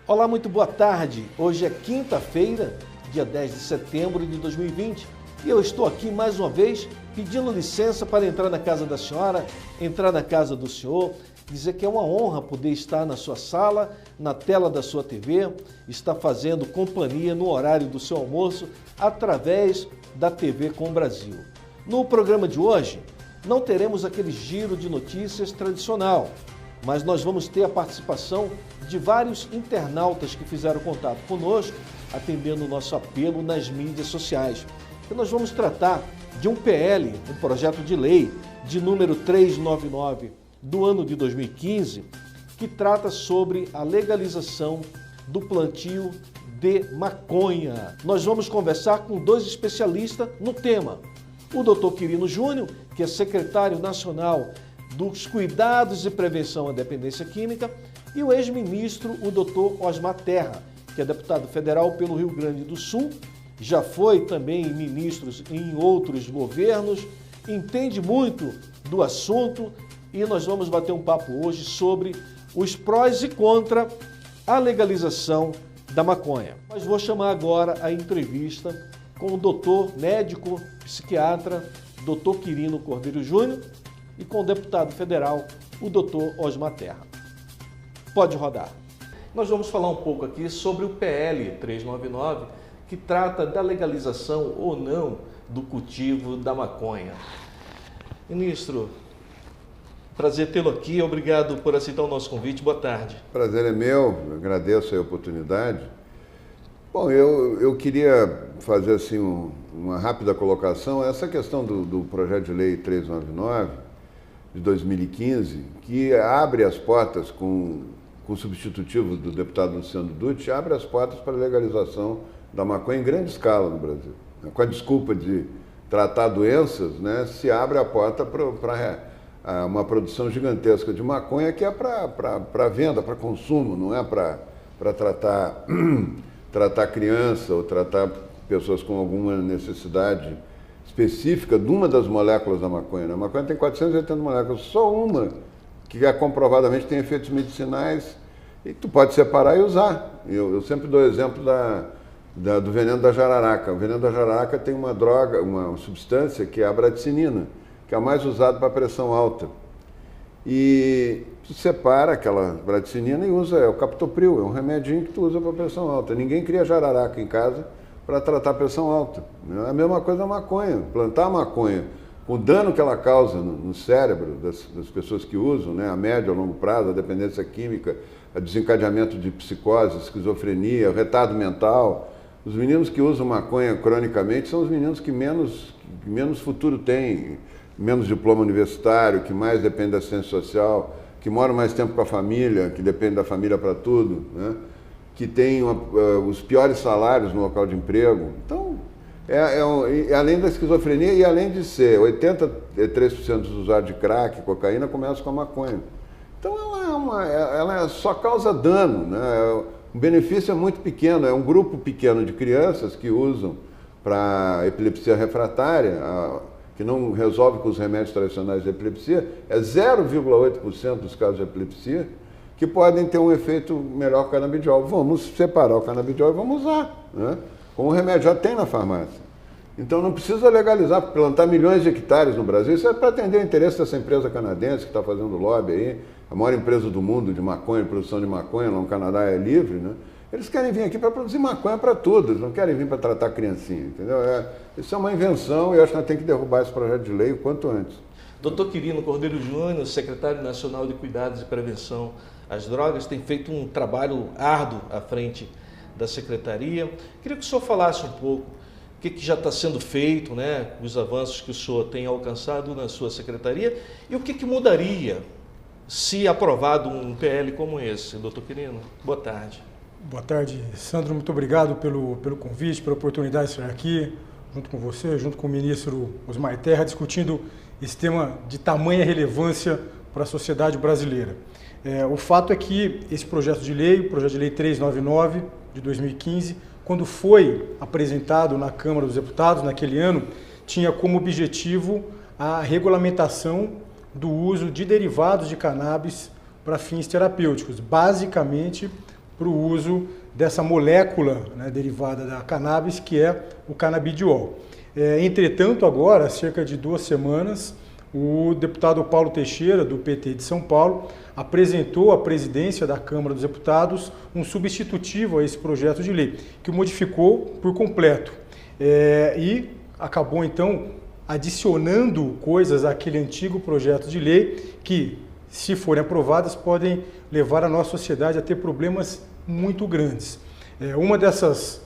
Olá, muito boa tarde. Hoje é quinta-feira, dia 10 de setembro de 2020 e eu estou aqui mais uma vez pedindo licença para entrar na casa da senhora, entrar na casa do senhor, dizer que é uma honra poder estar na sua sala, na tela da sua TV, estar fazendo companhia no horário do seu almoço através da TV Com Brasil. No programa de hoje, não teremos aquele giro de notícias tradicional, mas nós vamos ter a participação de vários internautas que fizeram contato conosco, atendendo o nosso apelo nas mídias sociais. E nós vamos tratar de um PL, um projeto de lei de número 399 do ano de 2015, que trata sobre a legalização do plantio de maconha. Nós vamos conversar com dois especialistas no tema. O Dr. Quirino Júnior, que é secretário nacional dos Cuidados e Prevenção à Dependência Química, e o ex-ministro, o Dr. Osmar Terra, que é deputado federal pelo Rio Grande do Sul, já foi também ministro em outros governos, entende muito do assunto e nós vamos bater um papo hoje sobre os prós e contra a legalização da maconha. Mas vou chamar agora a entrevista com o doutor médico psiquiatra, Dr. Quirino Cordeiro Júnior, e com o deputado federal, o Dr. Osmar Terra. Pode rodar. Nós vamos falar um pouco aqui sobre o PL 399, que trata da legalização ou não do cultivo da maconha. Ministro, prazer tê-lo aqui, obrigado por aceitar o nosso convite, boa tarde. Prazer é meu, agradeço a oportunidade. Bom, eu queria fazer assim uma rápida colocação. Essa questão do projeto de lei 399 de 2015, que abre as portas com o substitutivo do deputado Luciano Dutti, abre as portas para a legalização da maconha em grande escala no Brasil. Com a desculpa de tratar doenças, né, se abre a porta para uma produção gigantesca de maconha que é para venda, para consumo, não é para tratar criança ou tratar pessoas com alguma necessidade específica de uma das moléculas da maconha. A maconha tem 480 moléculas, só uma que comprovadamente tem efeitos medicinais e tu pode separar e usar. Eu sempre dou o exemplo do veneno da jararaca. O veneno da jararaca tem uma droga, uma substância que é a bradicinina, que é a mais usada para pressão alta. E tu separa aquela bradicinina e usa, é o captopril, é um remedinho que tu usa para pressão alta. Ninguém cria jararaca em casa para tratar pressão alta. É a mesma coisa a maconha. Plantar a maconha, com o dano que ela causa no cérebro das pessoas que usam, né, a médio e a longo prazo, a dependência química, o desencadeamento de psicose, esquizofrenia, o retardo mental. Os meninos que usam maconha cronicamente são os meninos que menos futuro têm, menos diploma universitário, que mais depende da assistência social, que moram mais tempo com a família, que depende da família para tudo, né? Que tem os piores salários no local de emprego. Então, além da esquizofrenia e além de ser 83% dos usuários de crack, cocaína, começam com a maconha. Então, ela só causa dano, né? O benefício é muito pequeno, é um grupo pequeno de crianças que usam para epilepsia refratária, que não resolve com os remédios tradicionais de epilepsia, é 0,8% dos casos de epilepsia, que podem ter um efeito melhor que o canabidiol. Vamos separar o canabidiol e vamos usar, né? Como o remédio já tem na farmácia. Então não precisa legalizar, plantar milhões de hectares no Brasil. Isso é para atender o interesse dessa empresa canadense que está fazendo lobby aí, a maior empresa do mundo de maconha, de produção de maconha, lá no Canadá é livre, né? Eles querem vir aqui para produzir maconha para tudo, eles não querem vir para tratar criancinha, entendeu? Isso é uma invenção e eu acho que nós temos que derrubar esse projeto de lei o quanto antes. Dr. Quirino Cordeiro Júnior, secretário nacional de Cuidados e Prevenção às Drogas, tem feito um trabalho árduo à frente da secretaria. Queria que o senhor falasse um pouco o que já está sendo feito, né, os avanços que o senhor tem alcançado na sua secretaria e o que mudaria se aprovado um PL como esse. Dr. Quirino, boa tarde. Boa tarde, Sandro. Muito obrigado pelo convite, pela oportunidade de estar aqui, junto com você, junto com o ministro Osmar Terra, discutindo esse tema de tamanha relevância para a sociedade brasileira. O fato é que esse projeto de lei, o projeto de lei 399 de 2015, quando foi apresentado na Câmara dos Deputados, naquele ano, tinha como objetivo a regulamentação do uso de derivados de cannabis para fins terapêuticos, basicamente para o uso dessa molécula, né, derivada da cannabis, que é o canabidiol. Entretanto, agora, há cerca de 2 semanas, o deputado Paulo Teixeira, do PT de São Paulo, apresentou à presidência da Câmara dos Deputados um substitutivo a esse projeto de lei, que o modificou por completo. E acabou, então, adicionando coisas àquele antigo projeto de lei que, se forem aprovadas, podem levar a nossa sociedade a ter problemas muito grandes. Uma dessas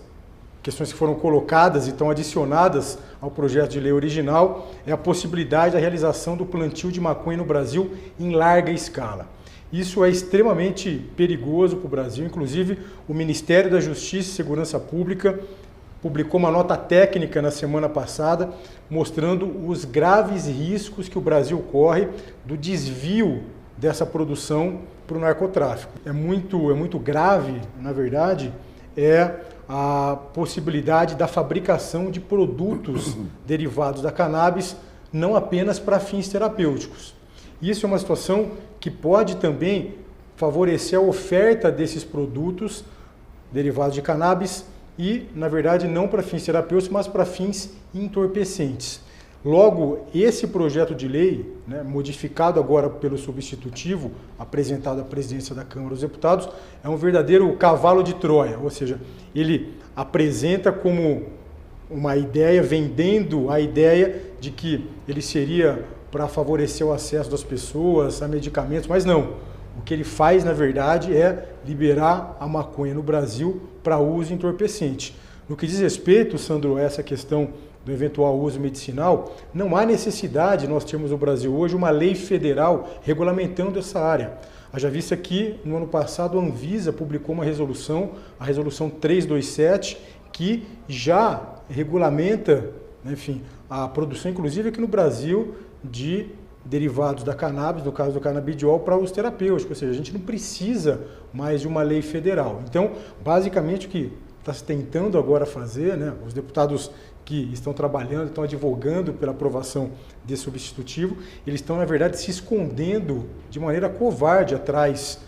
questões que foram colocadas e estão adicionadas ao projeto de lei original é a possibilidade da realização do plantio de maconha no Brasil em larga escala. Isso é extremamente perigoso para o Brasil. Inclusive, o Ministério da Justiça e Segurança Pública publicou uma nota técnica na semana passada mostrando os graves riscos que o Brasil corre do desvio dessa produção para o narcotráfico. É muito grave, na verdade, a possibilidade da fabricação de produtos derivados da cannabis, não apenas para fins terapêuticos. Isso é uma situação que pode também favorecer a oferta desses produtos derivados de cannabis e, na verdade, não para fins terapêuticos, mas para fins entorpecentes. Logo, esse projeto de lei, né, modificado agora pelo substitutivo, apresentado à presidência da Câmara dos Deputados, é um verdadeiro cavalo de Troia, ou seja, ele apresenta como uma ideia, vendendo a ideia de que ele seria para favorecer o acesso das pessoas a medicamentos, mas não. O que ele faz, na verdade, é liberar a maconha no Brasil para uso entorpecente. No que diz respeito, Sandro, a essa questão do eventual uso medicinal, não há necessidade, nós temos no Brasil hoje uma lei federal regulamentando essa área. Haja vista que, no ano passado, a Anvisa publicou uma resolução, a resolução 327, que já regulamenta, enfim, a produção, inclusive aqui no Brasil, de derivados da cannabis, no caso do canabidiol, para uso terapêutico, ou seja, a gente não precisa mais de uma lei federal. Então, basicamente, o que está se tentando agora fazer, né, os deputados que estão trabalhando, estão advogando pela aprovação desse substitutivo, eles estão, na verdade, se escondendo de maneira covarde atrás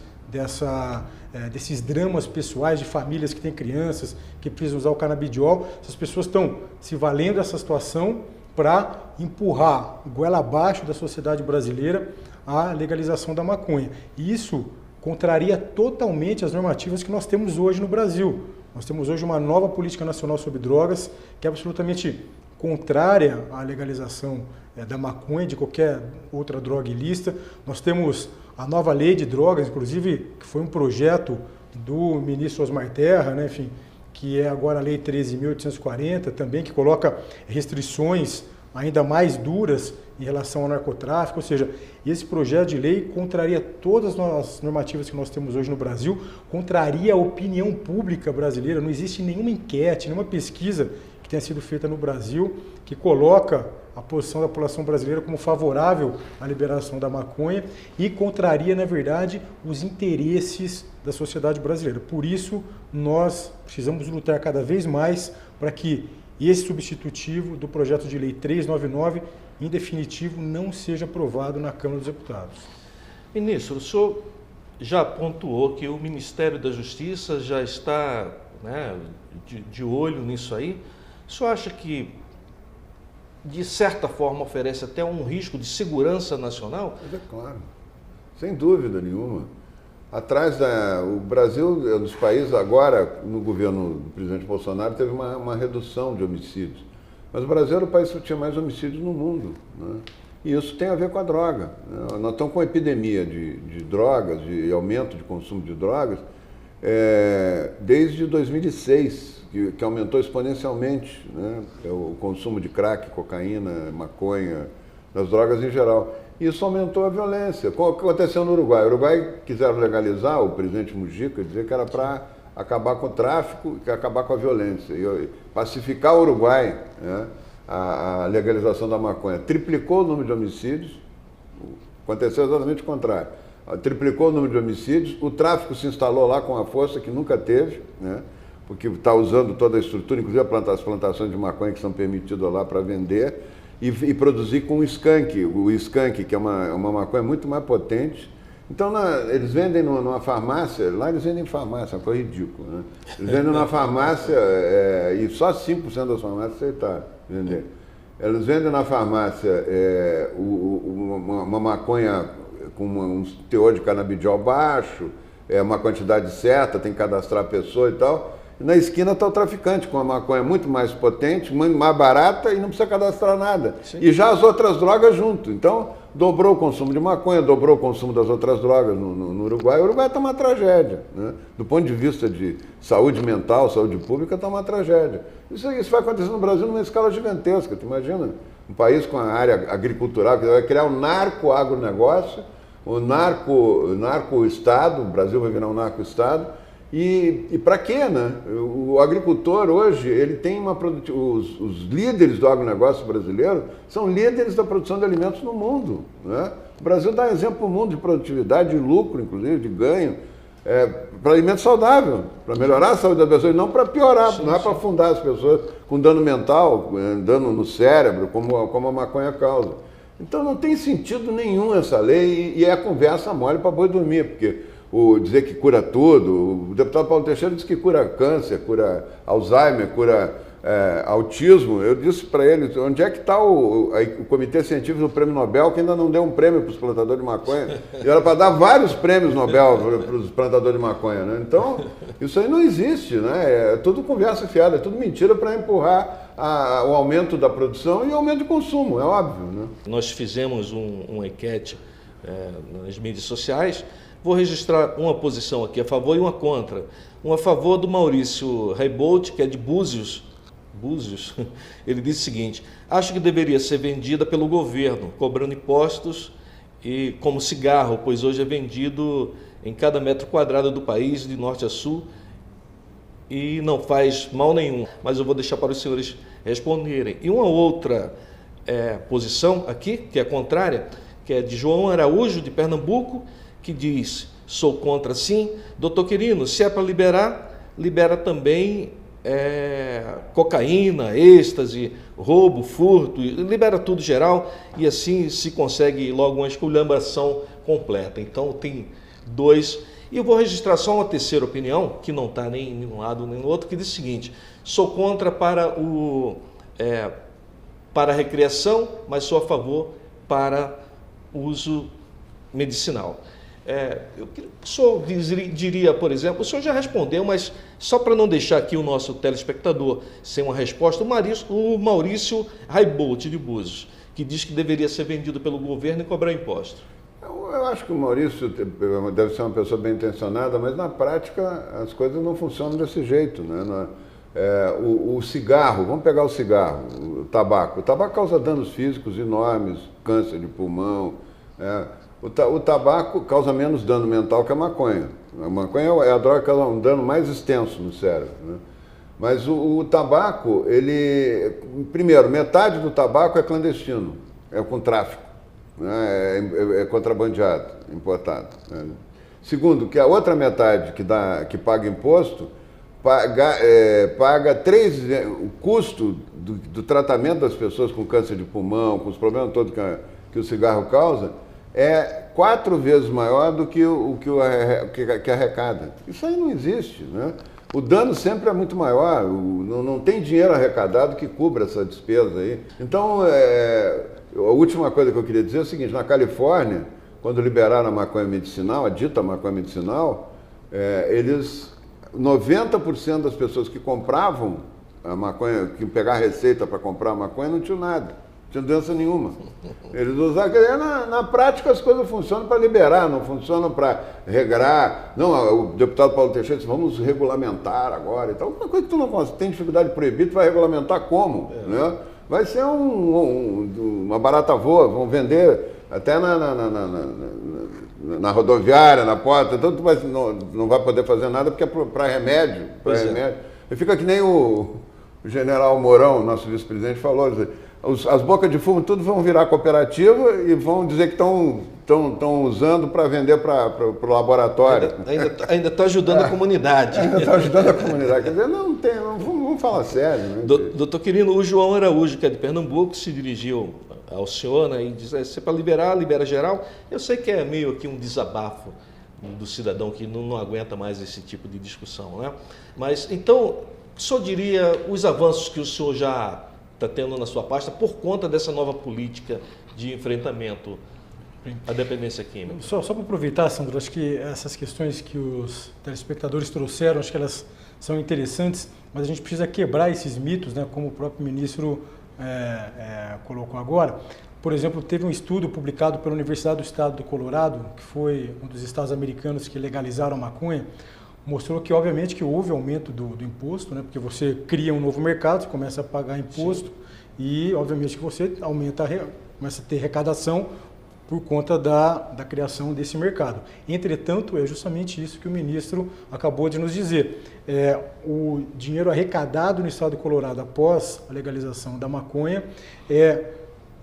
desses dramas pessoais de famílias que têm crianças, que precisam usar o canabidiol. Essas pessoas estão se valendo dessa situação para empurrar goela abaixo da sociedade brasileira a legalização da maconha. E isso contraria totalmente as normativas que nós temos hoje no Brasil. Nós temos hoje uma nova política nacional sobre drogas que é absolutamente contrária à legalização da maconha, de qualquer outra droga ilícita. Nós temos a nova lei de drogas, inclusive, que foi um projeto do ministro Osmar Terra, né, enfim, que é agora a Lei 13.840, também, que coloca restrições ainda mais duras em relação ao narcotráfico, ou seja, esse projeto de lei contraria todas as normativas que nós temos hoje no Brasil, contraria a opinião pública brasileira. Não existe nenhuma enquete, nenhuma pesquisa que tenha sido feita no Brasil que coloca a posição da população brasileira como favorável à liberação da maconha e contraria, na verdade, os interesses da sociedade brasileira. Por isso, nós precisamos lutar cada vez mais para que esse substitutivo do projeto de lei 399, em definitivo, não seja aprovado na Câmara dos Deputados. Ministro, o senhor já pontuou que o Ministério da Justiça já está, né, de olho nisso aí. O senhor acha que, de certa forma, oferece até um risco de segurança nacional? Mas é claro, sem dúvida nenhuma. O Brasil é um dos países, agora, no governo do presidente Bolsonaro, teve uma redução de homicídios. Mas o Brasil era o país que tinha mais homicídios no mundo, né? E isso tem a ver com a droga, né? Nós estamos com uma epidemia de drogas, de aumento de consumo de drogas, desde 2006, que aumentou exponencialmente, né, o consumo de crack, cocaína, maconha, das drogas em geral. Isso aumentou a violência. O que aconteceu no Uruguai? O Uruguai quiseram legalizar, o presidente Mujica dizia que era para acabar com o tráfico e acabar com a violência. E pacificar o Uruguai, né, a legalização da maconha. Triplicou o número de homicídios, aconteceu exatamente o contrário. Triplicou o número de homicídios, o tráfico se instalou lá com uma força que nunca teve, né, porque está usando toda a estrutura, inclusive as plantações de maconha que são permitidas lá para vender, e produzir com o skunk, que é uma maconha muito mais potente, Então, eles vendem numa farmácia, lá eles vendem em farmácia, uma coisa ridícula, né? Eles vendem numa farmácia e só 5% das farmácias aceitaram vender. Eles vendem na farmácia uma maconha com um teor de canabidiol baixo, uma quantidade certa, tem que cadastrar a pessoa e tal. E na esquina está o traficante com uma maconha muito mais potente, muito mais barata e não precisa cadastrar nada. Sim. E já as outras drogas junto. Então, dobrou o consumo de maconha, dobrou o consumo das outras drogas no Uruguai. O Uruguai está uma tragédia, né? Do ponto de vista de saúde mental, saúde pública, está uma tragédia. Isso vai acontecer no Brasil numa escala gigantesca, tu imagina? Um país com a área agricultural, que vai criar um narco-agronegócio, um narco-estado, o Brasil vai virar um narco-estado. E para quê, né? O agricultor hoje, ele tem os líderes do agronegócio brasileiro são líderes da produção de alimentos no mundo, né? O Brasil dá exemplo para o mundo de produtividade, de lucro, inclusive, de ganho, para alimento saudável, para melhorar a saúde das pessoas, não para piorar, sim, não é para afundar as pessoas com dano mental, dano no cérebro, como a maconha causa. Então não tem sentido nenhum essa lei e é a conversa mole para boi dormir, porque dizer que cura tudo, o deputado Paulo Teixeira disse que cura câncer, cura Alzheimer, cura autismo. Eu disse para ele, onde é que está o Comitê Científico do Prêmio Nobel, que ainda não deu um prêmio para os plantadores de maconha? E era para dar vários prêmios Nobel para os plantadores de maconha, né? Então, isso aí não existe, né? É tudo conversa fiada, é tudo mentira para empurrar o aumento da produção e o aumento de consumo, é óbvio, né? Nós fizemos uma enquete nas mídias sociais. Vou registrar uma posição aqui a favor e uma contra. Uma a favor do Maurício Reibold, que é de Búzios. Ele disse o seguinte: acho que deveria ser vendida pelo governo, cobrando impostos e como cigarro, pois hoje é vendido em cada metro quadrado do país, de norte a sul, e não faz mal nenhum. Mas eu vou deixar para os senhores responderem. E uma outra posição aqui, que é contrária, que é de João Araújo, de Pernambuco, que diz: sou contra sim. Doutor Quirino, se é para liberar, libera também cocaína, êxtase, roubo, furto, libera tudo geral e assim se consegue logo uma esculhambação completa. Então tem dois. E eu vou registrar só uma terceira opinião, que não está nem de um lado nem no outro, que diz o seguinte: sou contra para a recreação, mas sou a favor para uso medicinal. O senhor diria, por exemplo, o senhor já respondeu, mas só para não deixar aqui o nosso telespectador sem uma resposta, o Maurício Reibold, de Búzios, que diz que deveria ser vendido pelo governo e cobrar imposto. Eu acho que o Maurício deve ser uma pessoa bem intencionada, mas na prática as coisas não funcionam desse jeito, né? O cigarro, vamos pegar o cigarro, o tabaco. O tabaco causa danos físicos enormes, câncer de pulmão. O tabaco causa menos dano mental que a maconha. A maconha é a droga que causa um dano mais extenso no cérebro, né? Mas o tabaco, primeiro, metade do tabaco é clandestino, é com tráfico, né? É contrabandeado, importado, né? Segundo, que a outra metade que paga imposto, paga o custo do tratamento das pessoas com câncer de pulmão, com os problemas todos que o cigarro causa, é 4 vezes maior do que que arrecada. Isso aí não existe, né? O dano sempre é muito maior, não tem dinheiro arrecadado que cubra essa despesa aí. Então, a última coisa que eu queria dizer é o seguinte: na Califórnia, quando liberaram a maconha medicinal, a dita maconha medicinal, 90% das pessoas que compravam a maconha, que pegavam a receita para comprar a maconha, não tinham nada. Não tinha doença nenhuma. Eles usaram. Na prática as coisas funcionam para liberar, não funcionam para regrar. Não, o deputado Paulo Teixeira disse: vamos regulamentar agora e tal. Uma coisa que tu não tem dificuldade de proibir, tu vai regulamentar como? Né? Vai ser uma barata voa, vão vender até na rodoviária, na porta, então tu não vai poder fazer nada porque é para remédio. E fica que nem o general Mourão, nosso vice-presidente, falou: as bocas de fumo tudo vão virar cooperativa e vão dizer que estão usando para vender para o laboratório. Ainda está ajudando a comunidade. Ainda está ajudando a comunidade. Quer dizer, vamos falar sério. Né? Doutor Quirino, o João Araújo, que é de Pernambuco, se dirigiu ao senhor, né, e dizer, se é para liberar, libera geral. Eu sei que é meio aqui um desabafo do cidadão que não aguenta mais esse tipo de discussão, né? Mas, então, o senhor diria os avanços que o senhor já está tendo na sua pasta por conta dessa nova política de enfrentamento à dependência química? Só para aproveitar, Sandro, acho que essas questões que os telespectadores trouxeram, acho que elas são interessantes, mas a gente precisa quebrar esses mitos, né, como o próprio ministro colocou agora. Por exemplo, teve um estudo publicado pela Universidade do Estado do Colorado, que foi um dos estados americanos que legalizaram a maconha, mostrou que, obviamente, que houve aumento do imposto, né, porque você cria um novo mercado, você começa a pagar imposto. Sim. E, obviamente, que você começa a ter arrecadação por conta da criação desse mercado. Entretanto, é justamente isso que o ministro acabou de nos dizer. O dinheiro arrecadado no estado do Colorado após a legalização da maconha é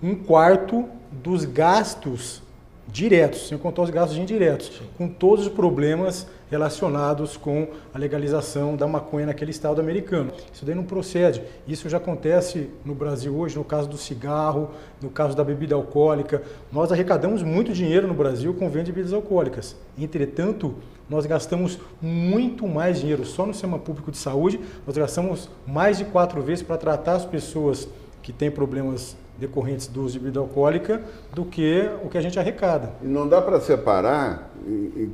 1/4 dos gastos diretos, sem contar os gastos indiretos, sim, com todos os problemas relacionados com a legalização da maconha naquele estado americano. Isso daí não procede. Isso já acontece no Brasil hoje, no caso do cigarro, no caso da bebida alcoólica. Nós arrecadamos muito dinheiro no Brasil com venda de bebidas alcoólicas. Entretanto, nós gastamos muito mais dinheiro só no sistema público de saúde. Nós gastamos mais de 4 vezes para tratar as pessoas que têm problemas decorrentes do uso de bebida alcoólica do que o que a gente arrecada. E não dá para separar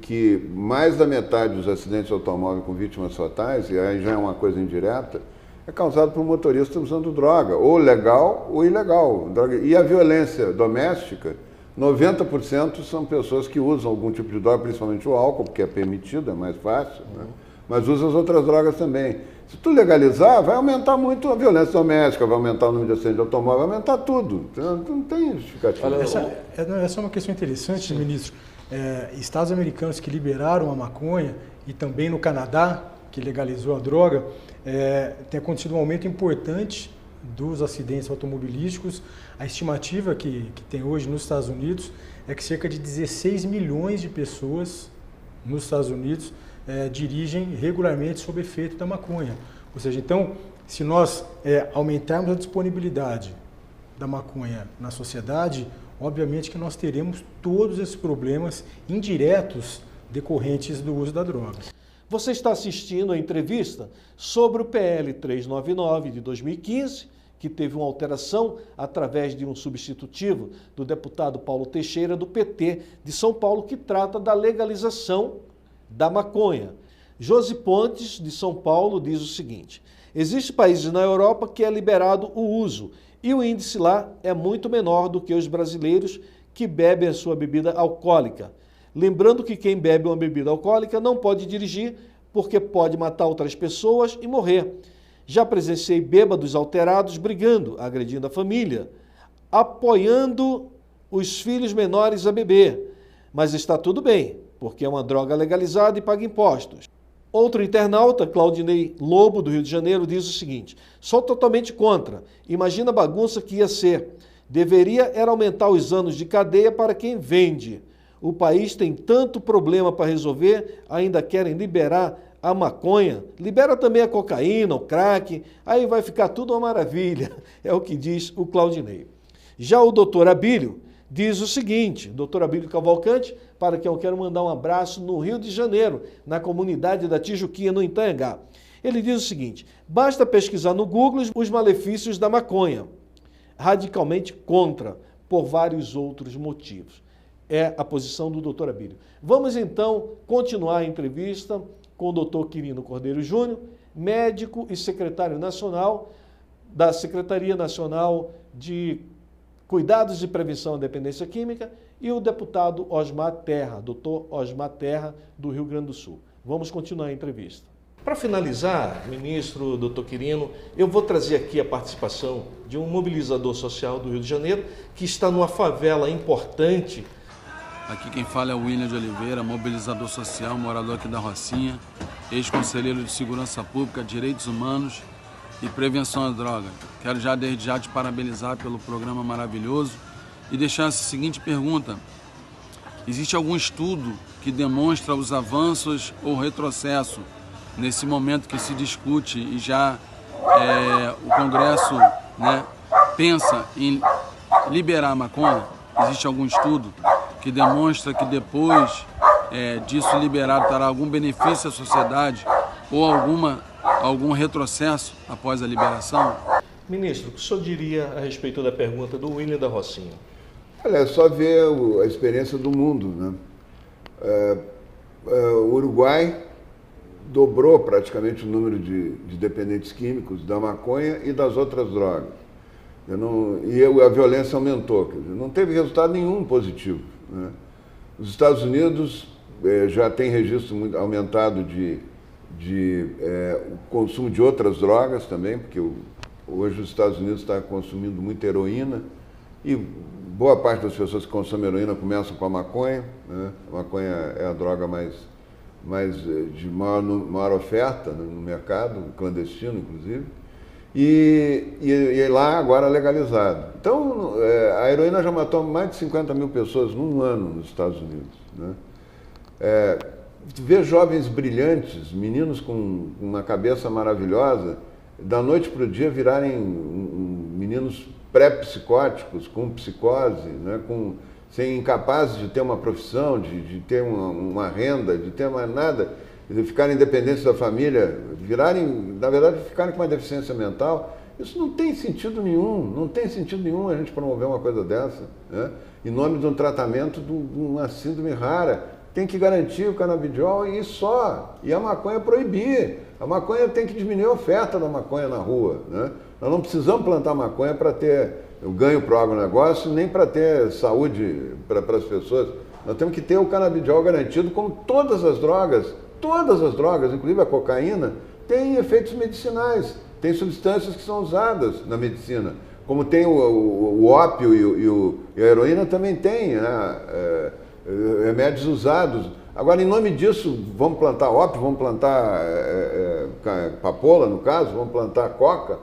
que mais da metade dos acidentes de automóvel com vítimas fatais, e aí já é uma coisa indireta, é causado por motorista usando droga, ou legal ou ilegal. E a violência doméstica, 90% são pessoas que usam algum tipo de droga, principalmente o álcool, porque é permitido, é mais fácil, né? Mas usam as outras drogas também. Se tu legalizar, vai aumentar muito a violência doméstica, vai aumentar o número de acidentes de automóvel, vai aumentar tudo. Então, não tem justificativa. Essa é uma questão interessante, sim, ministro. Estados americanos que liberaram a maconha e também no Canadá, que legalizou a droga, tem acontecido um aumento importante dos acidentes automobilísticos. A estimativa que tem hoje nos Estados Unidos é que cerca de 16 milhões de pessoas nos Estados Unidos dirigem regularmente sob efeito da maconha. Ou seja, então, se nós aumentarmos a disponibilidade da maconha na sociedade, obviamente que nós teremos todos esses problemas indiretos decorrentes do uso da droga. Você está assistindo a entrevista sobre o PL 399 de 2015, que teve uma alteração através de um substitutivo do deputado Paulo Teixeira, do PT de São Paulo, que trata da legalização da maconha. Josi Pontes, de São Paulo, diz o seguinte: existem países na Europa que é liberado o uso e o índice lá é muito menor do que os brasileiros que bebem a sua bebida alcoólica. Lembrando que quem bebe uma bebida alcoólica não pode dirigir porque pode matar outras pessoas e morrer. Já presenciei bêbados alterados brigando, agredindo a família, apoiando os filhos menores a beber. Mas está tudo bem, porque é uma droga legalizada e paga impostos. Outro internauta, Claudinei Lobo, do Rio de Janeiro, diz o seguinte: sou totalmente contra. Imagina a bagunça que ia ser. Deveria era aumentar os anos de cadeia para quem vende. O país tem tanto problema para resolver, ainda querem liberar a maconha. Libera também a cocaína, o crack, aí vai ficar tudo uma maravilha. É o que diz o Claudinei. Já o doutor Abílio diz o seguinte, doutor Abílio Cavalcante, para quem eu quero mandar um abraço, no Rio de Janeiro, na comunidade da Tijuquinha, no Itanhangá. Ele diz o seguinte: basta pesquisar no Google os malefícios da maconha. Radicalmente contra, por vários outros motivos. É a posição do doutor Abílio. Vamos então continuar a entrevista com o doutor Quirino Cordeiro Júnior, médico e secretário nacional da Secretaria Nacional de Cuidados e Prevenção à Dependência Química, e o deputado Osmar Terra, doutor Osmar Terra, do Rio Grande do Sul. Vamos continuar a entrevista. Para finalizar, ministro, doutor Quirino, eu vou trazer aqui a participação de um mobilizador social do Rio de Janeiro, que está numa favela importante. Aqui quem fala é o William de Oliveira, mobilizador social, morador aqui da Rocinha, ex-conselheiro de Segurança Pública, Direitos Humanos e Prevenção à Droga. Quero desde já te parabenizar pelo programa maravilhoso e deixar essa seguinte pergunta: existe algum estudo que demonstra os avanços ou retrocesso nesse momento que se discute e já o Congresso pensa em liberar a maconha? Existe algum estudo que demonstra que depois disso liberado terá algum benefício à sociedade ou algum retrocesso após a liberação? Ministro, o que o senhor diria a respeito da pergunta do William da Rocinha? Olha, é só ver a experiência do mundo, né? O Uruguai dobrou praticamente o número de dependentes químicos da maconha e das outras drogas. A violência aumentou, quer dizer, não teve resultado nenhum positivo, né? Os Estados Unidos já tem registro muito aumentado de o consumo de outras drogas também, porque hoje os Estados Unidos está consumindo muita heroína e boa parte das pessoas que consomem heroína começam com a maconha, né? A maconha é a droga de maior oferta, né, no mercado, clandestino inclusive, e lá agora legalizado. Então, a heroína já matou mais de 50 mil pessoas num ano nos Estados Unidos, né? Ver jovens brilhantes, meninos com uma cabeça maravilhosa, da noite para o dia virarem meninos pré-psicóticos, com psicose, né, sem incapazes de ter uma profissão, de ter uma renda, de ter mais nada, de ficarem independentes da família, na verdade, ficarem com uma deficiência mental, isso não tem sentido nenhum a gente promover uma coisa dessa, né, em nome de um tratamento de uma síndrome rara. Tem que garantir o canabidiol e só. E a maconha proibir. A maconha tem que diminuir a oferta da maconha na rua, né? Nós não precisamos plantar maconha para ter o ganho para o agronegócio, nem para ter saúde para as pessoas. Nós temos que ter o canabidiol garantido, como todas as drogas, inclusive a cocaína, têm efeitos medicinais, tem substâncias que são usadas na medicina. Como tem o ópio e a heroína também tem, né? Remédios usados. Agora, em nome disso, vamos plantar ópio, vamos plantar papoula, no caso, vamos plantar coca.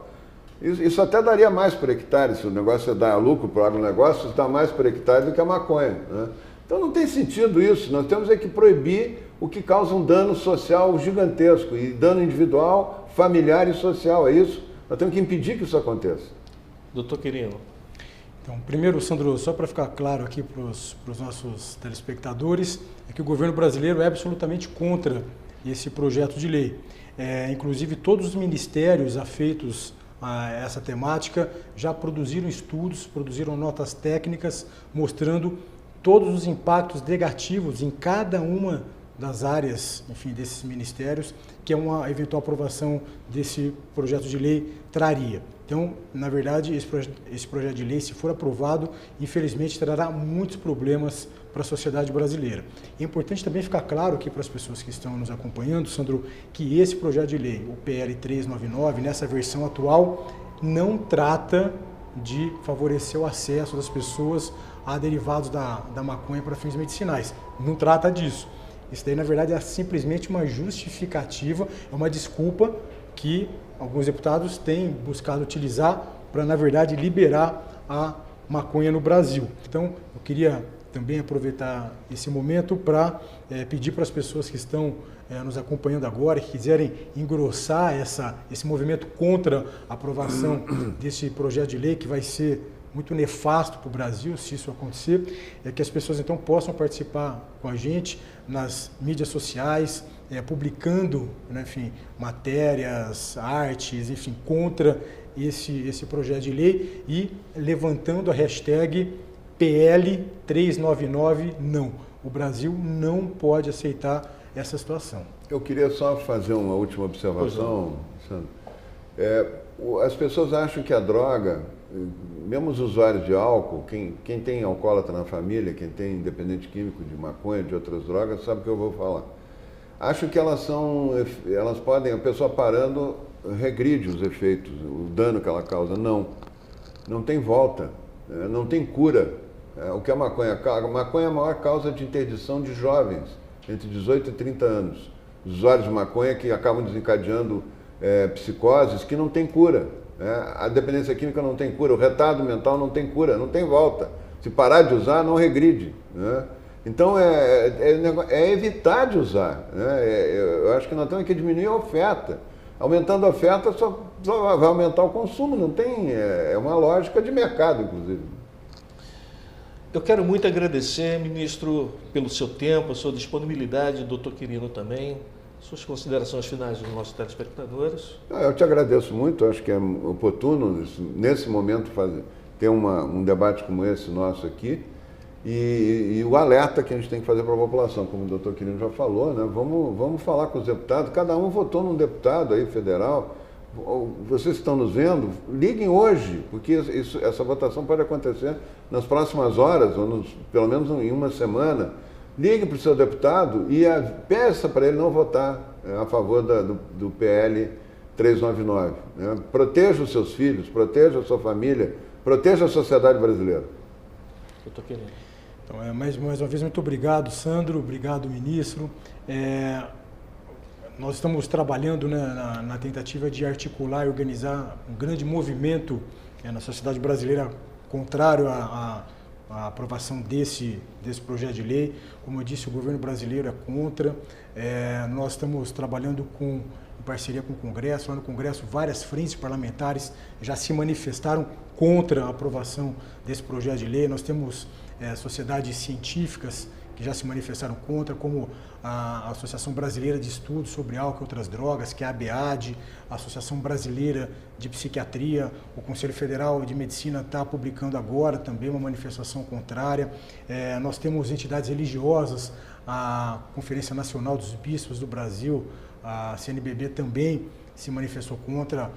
Isso até daria mais por hectare, se o negócio dá lucro para o agronegócio, isso dá mais por hectare do que a maconha, né? Então não tem sentido isso, nós temos que proibir o que causa um dano social gigantesco, e dano individual, familiar e social, é isso? Nós temos que impedir que isso aconteça. Doutor Quirino. Então, primeiro, Sandro, só para ficar claro aqui para os nossos telespectadores, é que o governo brasileiro é absolutamente contra esse projeto de lei. Inclusive, todos os ministérios afeitos a essa temática já produziram estudos, produziram notas técnicas mostrando todos os impactos negativos em cada uma das áreas, enfim, desses ministérios, que uma eventual aprovação desse projeto de lei traria. Então, na verdade, esse projeto de lei, se for aprovado, infelizmente trará muitos problemas para a sociedade brasileira. É importante também ficar claro aqui para as pessoas que estão nos acompanhando, Sandro, que esse projeto de lei, o PL 399, nessa versão atual, não trata de favorecer o acesso das pessoas a derivados da maconha para fins medicinais. Não trata disso. Isso daí, na verdade, é simplesmente uma justificativa, é uma desculpa que alguns deputados têm buscado utilizar para, na verdade, liberar a maconha no Brasil. Então, eu queria também aproveitar esse momento para pedir para as pessoas que estão nos acompanhando agora, que quiserem engrossar esse movimento contra a aprovação desse projeto de lei, que vai ser muito nefasto para o Brasil, se isso acontecer, que as pessoas então possam participar com a gente nas mídias sociais, publicando, né, enfim, matérias, artes, enfim, contra esse projeto de lei e levantando a hashtag PL 399 não. O Brasil não pode aceitar essa situação. Eu queria só fazer uma última observação, Sandro. As pessoas acham que a droga, mesmo os usuários de álcool, quem tem alcoólatra na família, quem tem dependente químico de maconha, de outras drogas, sabe o que eu vou falar. Acho que elas podem, a pessoa parando, regride os efeitos, o dano que ela causa. Não tem volta, não tem cura. O que a maconha é a maior causa de interdição de jovens, entre 18 e 30 anos. Os usuários de maconha que acabam desencadeando psicoses que não tem cura. A dependência química não tem cura, o retardo mental não tem cura, não tem volta. Se parar de usar, não regride, né? Então, é evitar de usar, né? Eu acho que nós temos que diminuir a oferta. Aumentando a oferta, só vai aumentar o consumo, não tem... É uma lógica de mercado, inclusive. Eu quero muito agradecer, ministro, pelo seu tempo, a sua disponibilidade, doutor Quirino também. Suas considerações finais dos nossos telespectadores. Eu te agradeço muito, acho que é oportuno, nesse momento, ter um debate como esse nosso aqui. E o alerta que a gente tem que fazer para a população, como o doutor Quirino já falou, né? Vamos falar com os deputados, cada um votou num deputado aí federal. Vocês estão nos vendo, liguem hoje, porque essa votação pode acontecer nas próximas horas, ou pelo menos em uma semana. Ligue para o seu deputado e peça para ele não votar a favor do PL 399. Né? Proteja os seus filhos, proteja a sua família, proteja a sociedade brasileira. Doutor Quirino. Então, mais uma vez, muito obrigado, Sandro, obrigado, ministro. Nós estamos trabalhando, né, na tentativa de articular e organizar um grande movimento na sociedade brasileira contrário à aprovação desse projeto de lei. Como eu disse, o governo brasileiro é contra. Nós estamos trabalhando em parceria com o Congresso. Lá no Congresso, várias frentes parlamentares já se manifestaram contra a aprovação desse projeto de lei. Nós temos sociedades científicas que já se manifestaram contra, como a Associação Brasileira de Estudos sobre Álcool e Outras Drogas, que é a ABAD, a Associação Brasileira de Psiquiatria, o Conselho Federal de Medicina está publicando agora também uma manifestação contrária. Nós temos entidades religiosas, a Conferência Nacional dos Bispos do Brasil, a CNBB também se manifestou contra,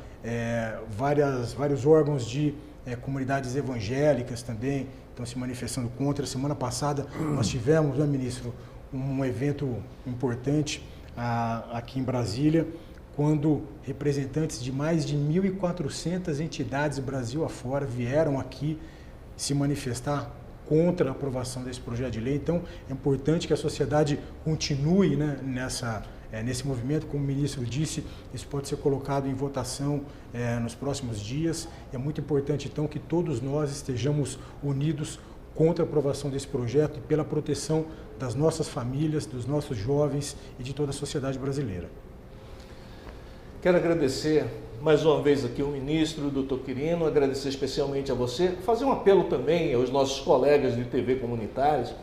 vários órgãos de comunidades evangélicas também estão se manifestando contra. Semana passada nós tivemos, né, ministro, um evento importante aqui em Brasília, quando representantes de mais de 1.400 entidades Brasil afora vieram aqui se manifestar contra a aprovação desse projeto de lei. Então, é importante que a sociedade continue, né, nesse movimento. Como o ministro disse, isso pode ser colocado em votação nos próximos dias. É muito importante, então, que todos nós estejamos unidos contra a aprovação desse projeto e pela proteção das nossas famílias, dos nossos jovens e de toda a sociedade brasileira. Quero agradecer mais uma vez aqui o ministro, o doutor Quirino, agradecer especialmente a você, fazer um apelo também aos nossos colegas de TV comunitários.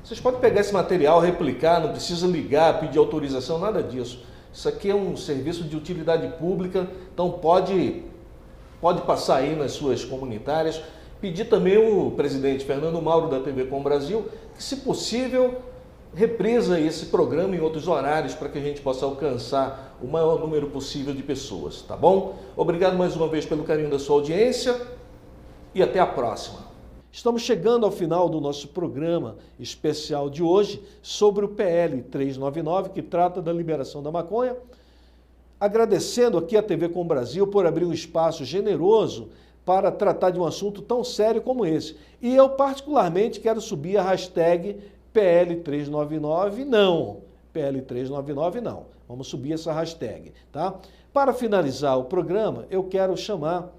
Vocês podem pegar esse material, replicar, não precisa ligar, pedir autorização, nada disso. Isso aqui é um serviço de utilidade pública, então pode passar aí nas suas comunitárias. Pedir também o presidente Fernando Mauro da TV Com Brasil, que, se possível, reprisa esse programa em outros horários para que a gente possa alcançar o maior número possível de pessoas, tá bom? Obrigado mais uma vez pelo carinho da sua audiência e até a próxima. Estamos chegando ao final do nosso programa especial de hoje sobre o PL 399, que trata da liberação da maconha. Agradecendo aqui a TV Com Brasil por abrir um espaço generoso para tratar de um assunto tão sério como esse. E eu particularmente quero subir a hashtag PL 399 não. PL 399 não. Vamos subir essa hashtag, tá? Para finalizar o programa, eu quero chamar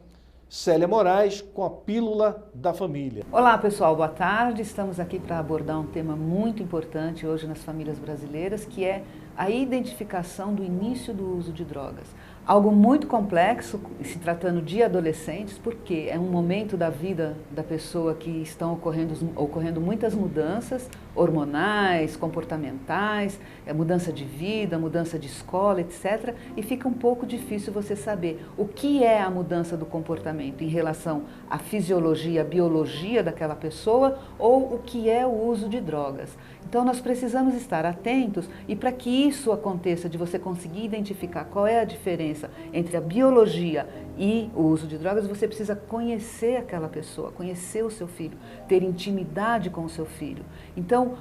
Célia Moraes com a Pílula da Família. Olá pessoal, boa tarde. Estamos aqui para abordar um tema muito importante hoje nas famílias brasileiras, que é a identificação do início do uso de drogas. Algo muito complexo, se tratando de adolescentes, porque é um momento da vida da pessoa que estão ocorrendo muitas mudanças hormonais, comportamentais, mudança de vida, mudança de escola, etc. E fica um pouco difícil você saber o que é a mudança do comportamento em relação à fisiologia, à biologia daquela pessoa, ou o que é o uso de drogas. Então nós precisamos estar atentos, e para que isso aconteça, de você conseguir identificar qual é a diferença entre a biologia e o uso de drogas, você precisa conhecer aquela pessoa, conhecer o seu filho, ter intimidade com o seu filho. Então,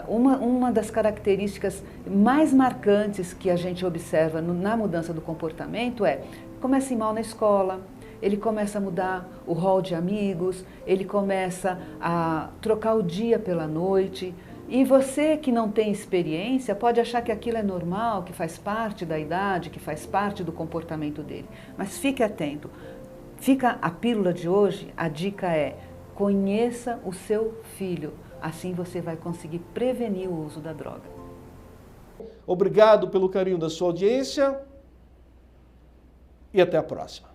uma das características mais marcantes que a gente observa na mudança do comportamento é: começa a ir mal na escola, ele começa a mudar o rol de amigos, ele começa a trocar o dia pela noite. E você que não tem experiência pode achar que aquilo é normal, que faz parte da idade, que faz parte do comportamento dele. Mas fique atento. Fica a pílula de hoje, a dica é: conheça o seu filho. Assim você vai conseguir prevenir o uso da droga. Obrigado pelo carinho da sua audiência e até a próxima.